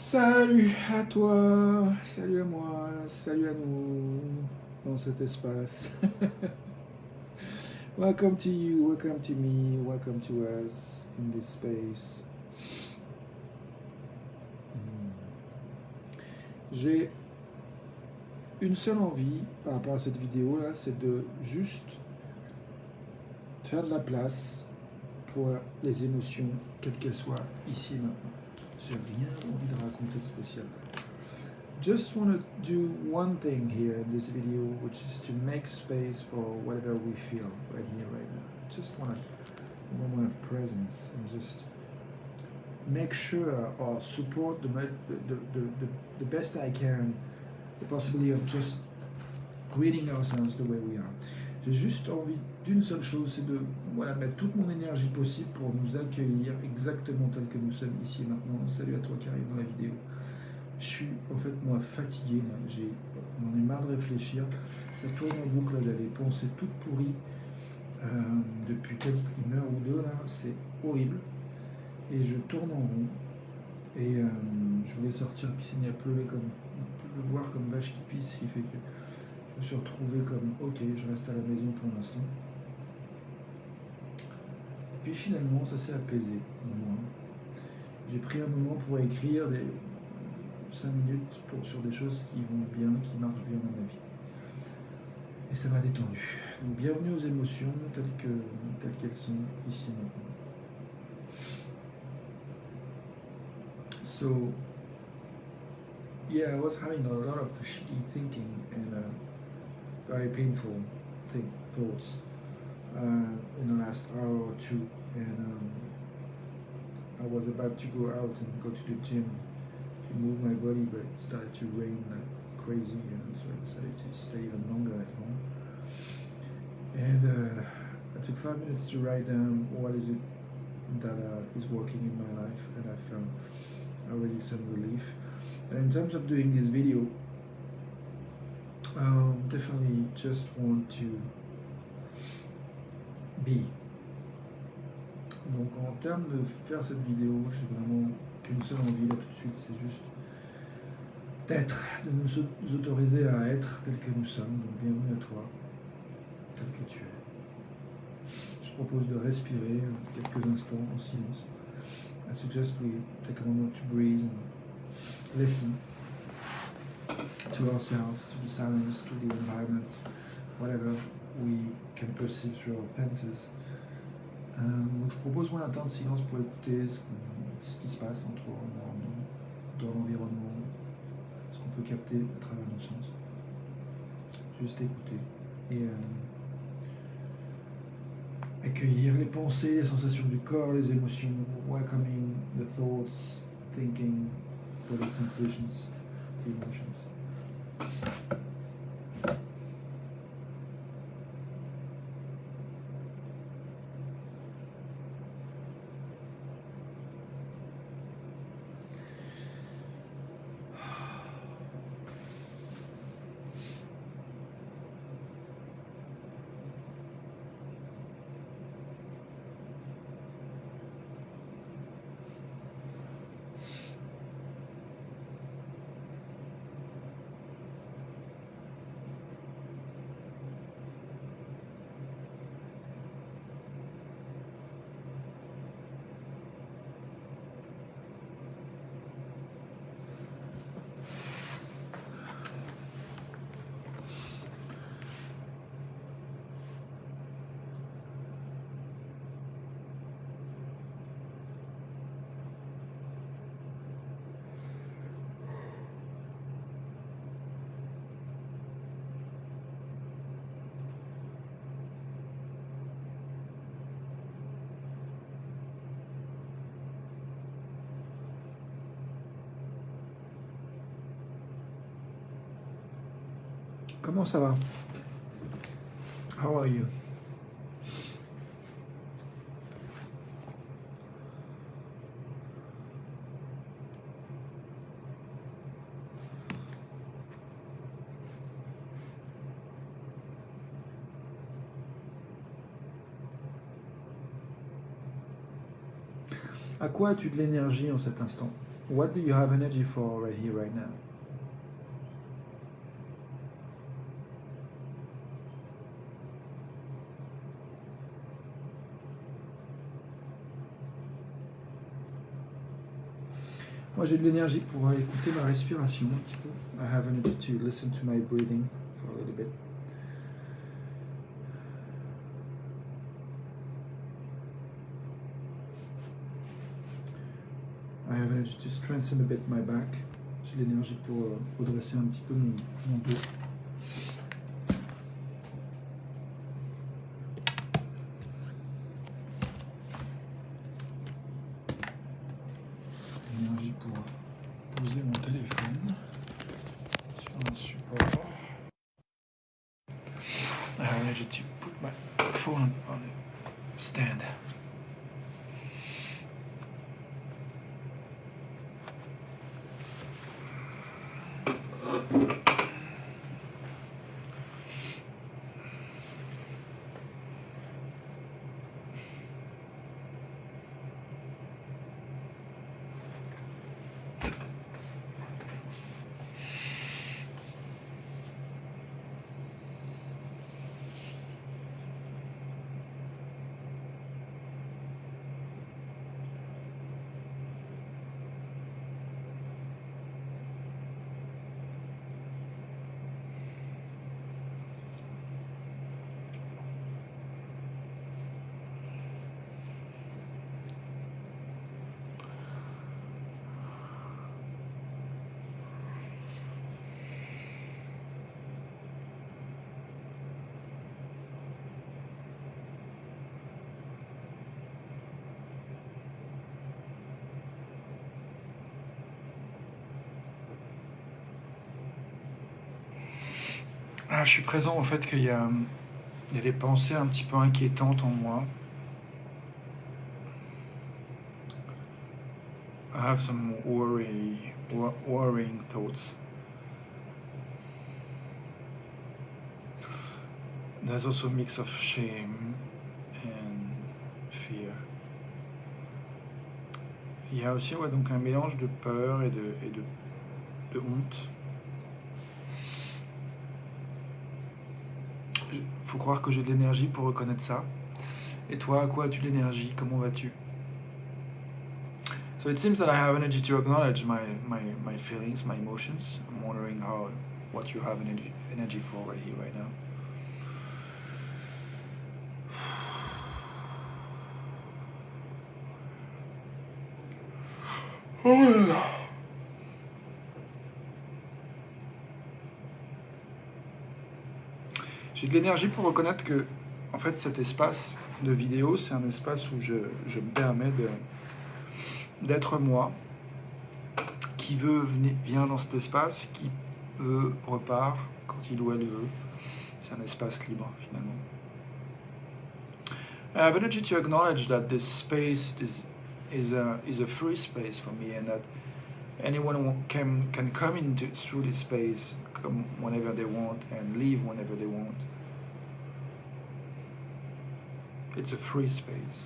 Salut à toi, salut à moi, salut à nous dans cet espace. Welcome to you, welcome to me, welcome to us in this space. J'ai une seule envie par rapport à cette vidéo là, c'est de juste faire de la place pour les émotions, quelles qu'elles soient, ici et maintenant. J'ai rien envie de raconter de spécial. Just want to do one thing here in this video, which is to make space for whatever we feel right here, right now. Just want a moment of presence and just make sure or support the best I can the possibility of just greeting ourselves the way we are. J'ai juste envie d'une seule chose, c'est de mettre toute mon énergie possible pour nous accueillir exactement tel que nous sommes ici et maintenant. Salut à toi qui arrive dans la vidéo. Je suis en fait moi fatigué, j'en ai marre de réfléchir, ça tourne en boucle là, les pensées toutes pourries depuis une heure ou deux là, c'est horrible et je tourne en rond et je voulais sortir piscine à pleuvoir comme vache qui pisse, ce qui fait que je me suis retrouvé comme ok, je reste à la maison pour l'instant. Et puis finalement ça s'est apaisé pour moi. J'ai pris un moment pour écrire 5 minutes sur des choses qui vont bien, qui marchent bien dans ma vie. Et ça m'a détendu. Donc bienvenue aux émotions telles qu'elles sont ici maintenant. So, yeah, I was having a lot of shitty thinking and very painful thoughts in the last hour or two. And I was about to go out and go to the gym to move my body, but it started to rain like crazy, so I decided to stay even longer at home. And I took 5 minutes to write down what is it that is working in my life, and I found already some relief. And in terms of doing this video, definitely just want to be. Donc en termes de faire cette vidéo, j'ai vraiment qu'une seule envie là tout de suite, c'est juste d'être, de nous autoriser à être tel que nous sommes. Donc bienvenue à toi, tel que tu es. Je propose de respirer quelques instants en silence. I suggest we take a moment to breathe and listen to ourselves, to the silence, to the environment, whatever we can perceive through our senses. Donc je propose un temps de silence pour écouter ce qui se passe entre nous, dans l'environnement, ce qu'on peut capter à travers nos sens. Juste écouter et accueillir les pensées, les sensations du corps, les émotions, welcoming the thoughts, thinking, body sensations, the emotions. Comment ça va? How are you? À quoi as-tu de l'énergie en cet instant? What do you have energy for right here, right now? Moi, j'ai de l'énergie pour écouter ma respiration un petit peu. I have energy to listen to my breathing for a little bit. I have energy to strengthen a bit my back. J'ai l'énergie pour redresser un petit peu mon dos. L'énergie pour poser mon téléphone sur un support. I have energy to put my phone on a stand. Ah, je suis présent au fait qu'il y a des pensées un petit peu inquiétantes en moi. I have some worrying thoughts. There's also a mix of shame and fear. Il y a aussi donc un mélange de peur et de honte. Faut croire que j'ai de l'énergie pour reconnaître ça. Et toi, à quoi as-tu l'énergie? Comment vas-tu? So it seems that I have energy to acknowledge my feelings, my emotions. I'm wondering what you have energy for right here, right now. Oh là là. J'ai de l'énergie pour reconnaître que, en fait, cet espace de vidéo, c'est un espace où je me permets d'être moi, qui vient dans cet espace, qui veut repart quand il ou elle veut. C'est un espace libre, finalement. I have energy to acknowledge that this space is a free space for me, and that anyone can come through this space, come whenever they want, and leave whenever they want. It's a free space.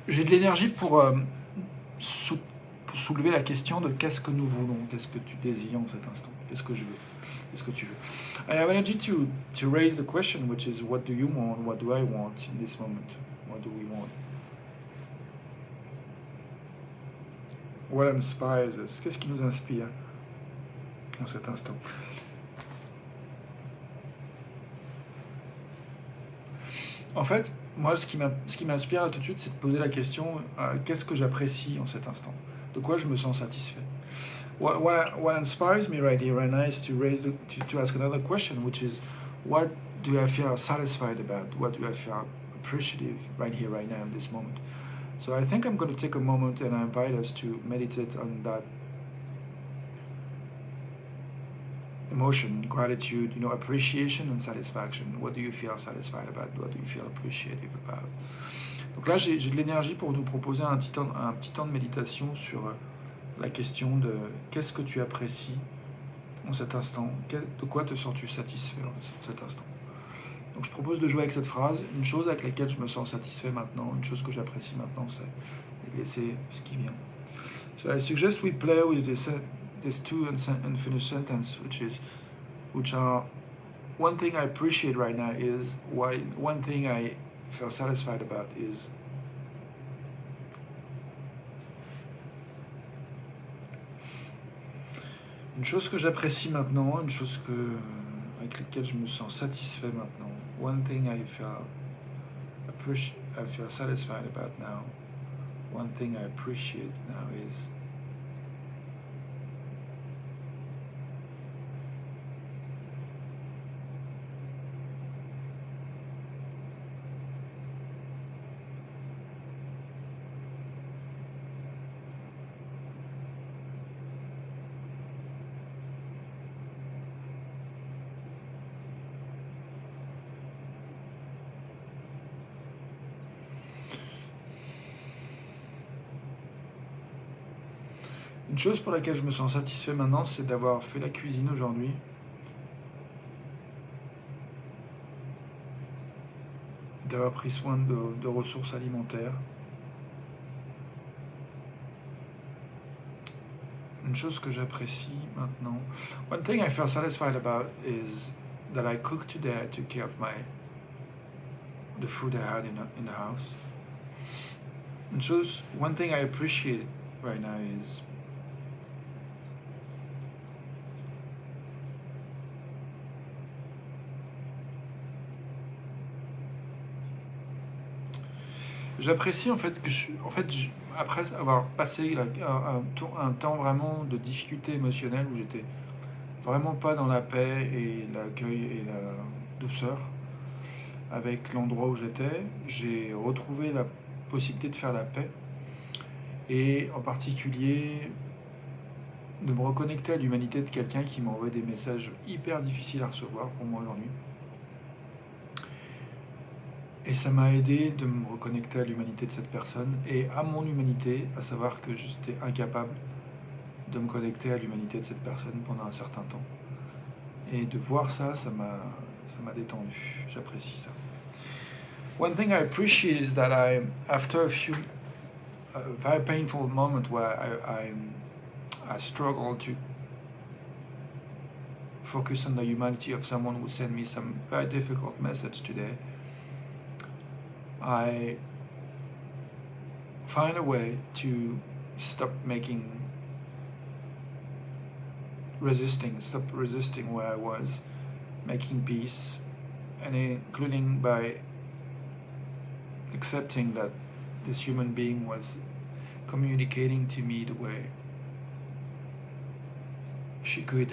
J'ai de l'énergie pour soulever la question de qu'est-ce que nous voulons, qu'est-ce que tu désires en cet instant, qu'est-ce que je veux, qu'est-ce que tu veux. I have energy to raise the question, which is what do you want, what do I want in this moment, what do we want. What inspires us, qu'est-ce qui nous inspire en cet instant. En fait, moi, ce qui m'inspire là tout de suite, c'est de poser la question qu'est-ce que j'apprécie en cet instant? De quoi je me sens satisfait? What inspires me right here right now is to ask another question, which is what do I feel satisfied about? What do I feel appreciative right here, right now, in this moment? So I think I'm going to take a moment and I invite us to meditate on that emotion, gratitude, appreciation and satisfaction. What do you feel satisfied about? What do you feel appreciative about? Donc là, j'ai de l'énergie pour nous proposer un petit temps de méditation sur la question de qu'est-ce que tu apprécies en cet instant, de quoi te sens-tu satisfait en cet instant. Donc je propose de jouer avec cette phrase, une chose avec laquelle je me sens satisfait maintenant, une chose que j'apprécie maintenant, c'est de laisser ce qui vient. So I suggest we play with this two unfinished sentence, which are one thing I appreciate right now is one thing I feel satisfied about is. Une chose que j'apprécie maintenant, une chose avec laquelle je me sens satisfait maintenant. One thing I feel satisfied about now. One thing I appreciate now is. Une chose pour laquelle je me sens satisfait maintenant, c'est d'avoir fait la cuisine aujourd'hui. D'avoir pris soin de ressources alimentaires. Une chose que j'apprécie maintenant. One thing I feel satisfied about is that I cooked today. I took care of the food I had in the house. One thing I appreciate right now is j'apprécie en fait que après avoir passé un temps vraiment de difficulté émotionnelle où j'étais vraiment pas dans la paix et l'accueil et la douceur avec l'endroit où j'étais, j'ai retrouvé la possibilité de faire la paix et en particulier de me reconnecter à l'humanité de quelqu'un qui m'a envoyé des messages hyper difficiles à recevoir pour moi aujourd'hui. Et ça m'a aidé de me reconnecter à l'humanité de cette personne et à mon humanité, à savoir que j'étais incapable de me connecter à l'humanité de cette personne pendant un certain temps. Et de voir ça, ça m'a détendu. J'apprécie ça. One thing I appreciate is that after a very painful moment where I struggled to focus on the humanity of someone who sent me some very difficult message today, I find a way to stop resisting where I was, making peace, and including by accepting that this human being was communicating to me the way she could,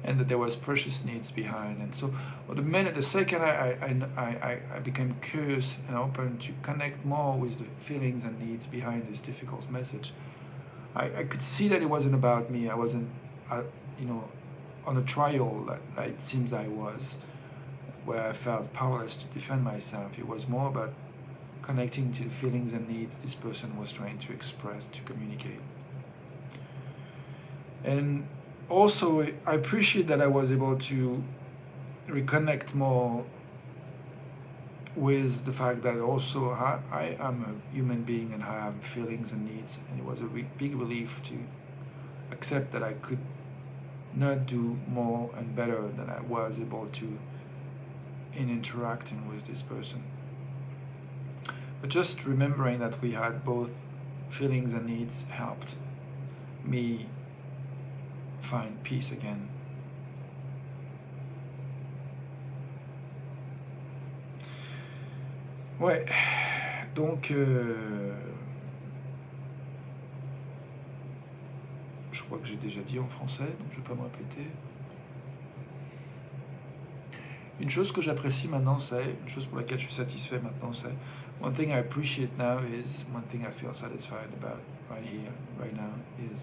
and that there was precious needs behind. And so the second I became curious and open to connect more with the feelings and needs behind this difficult message, I could see that it wasn't about me. I wasn't on a trial that it seems I was, where I felt powerless to defend myself. It was more about connecting to the feelings and needs this person was trying to express, to communicate. And also, I appreciate that I was able to reconnect more with the fact that also I am a human being and I have feelings and needs, and it was a big relief to accept that I could not do more and better than I was able to in interacting with this person. But just remembering that we had both feelings and needs helped me find peace again. Ouais, donc je crois que j'ai déjà dit en français, donc je ne vais pas me répéter. Une chose que j'apprécie maintenant, une chose pour laquelle je suis satisfait maintenant, c'est one thing I appreciate now is, one thing I feel satisfied about right here, right now is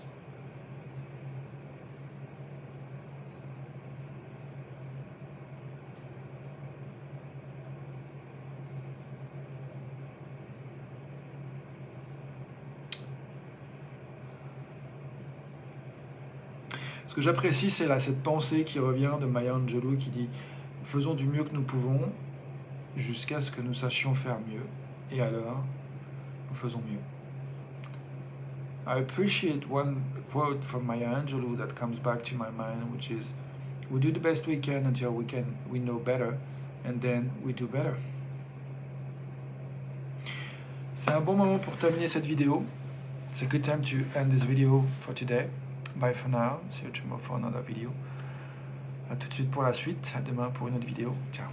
Ce que j'apprécie, c'est là cette pensée qui revient de Maya Angelou qui dit « Faisons du mieux que nous pouvons jusqu'à ce que nous sachions faire mieux. Et alors, nous faisons mieux. » I appreciate one quote from Maya Angelou that comes back to my mind, which is we do the best we can until we know better, and then we do better. C'est un bon moment pour terminer cette vidéo. It's a good time to end this video for today. Bye for now. See you tomorrow for another video. À tout de suite pour la suite. À demain pour une autre vidéo. Ciao.